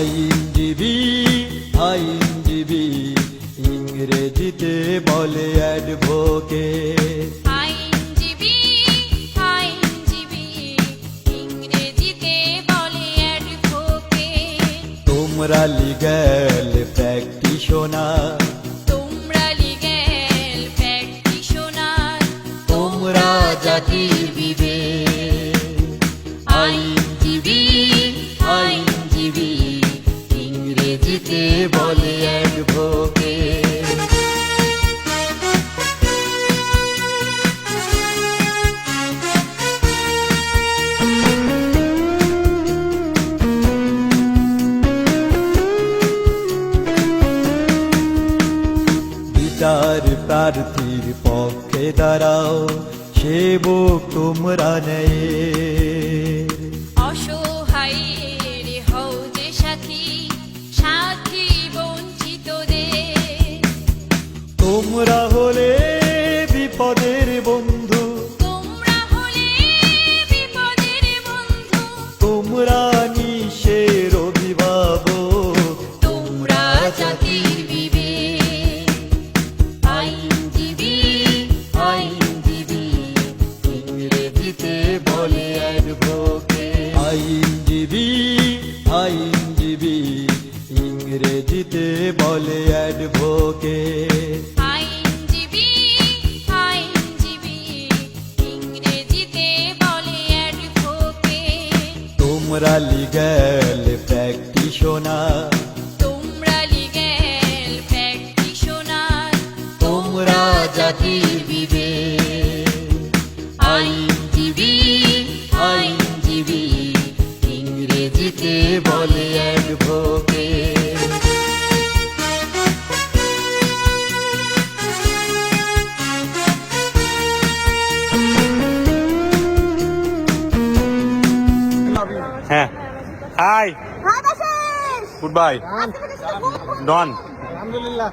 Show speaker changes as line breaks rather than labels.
আইনজীবী আইনজীবী ইংরেজিতে বলে অ্যাডভোকেট।
আইনজীবী আইনজীবী ইংরেজিতে বলে অ্যাডভোকেট।
তোমরা লিগ্যাল প্র্যাকটিশনার,
তোমরা লিগ্যাল প্র্যাকটিশনার,
তোমরা জাতির বিবেক। আইনজীবী আইনজীবী ইংরেজিতে বলে অ্যাডভোকেট। বিচার প্রার্থীর পক্ষে দাঁড়াও, সেবক তোমরা নেই।
অসহায়ের হও যে সাথী, সাথী বঞ্চিতদের।
তোমরা হলে বিপদের বন্ধু,
তোমরা হলে বিপদের বন্ধু,
তোমরা নিশের অভিভাবক,
তোমরা জাতির বিবেক।
আইনজীবী আইনজীবী ইংরেজিতে বলে অ্যাডভোকেট। আইনজীবী আইনজীবী ইংরেজিতে বলে অ্যাডভোকেট।
আইনজীবী আইনজীবী ইংরেজিতে বলে অ্যাডভোকেট।
তোমরা লিগ্যাল প্র্যাকটিশনার,
তোমরা লিগ্যাল প্র্যাকটিশনার,
তোমরা জাতির বিবেক। আইনজীবী আইনজীবী ইংরেজিতে বলে অ্যাডভোকেট।
হ্যাঁ, hi,
Hi, Bashish!
Good bye,
Ask me this is
Don.
Alhamdulillah.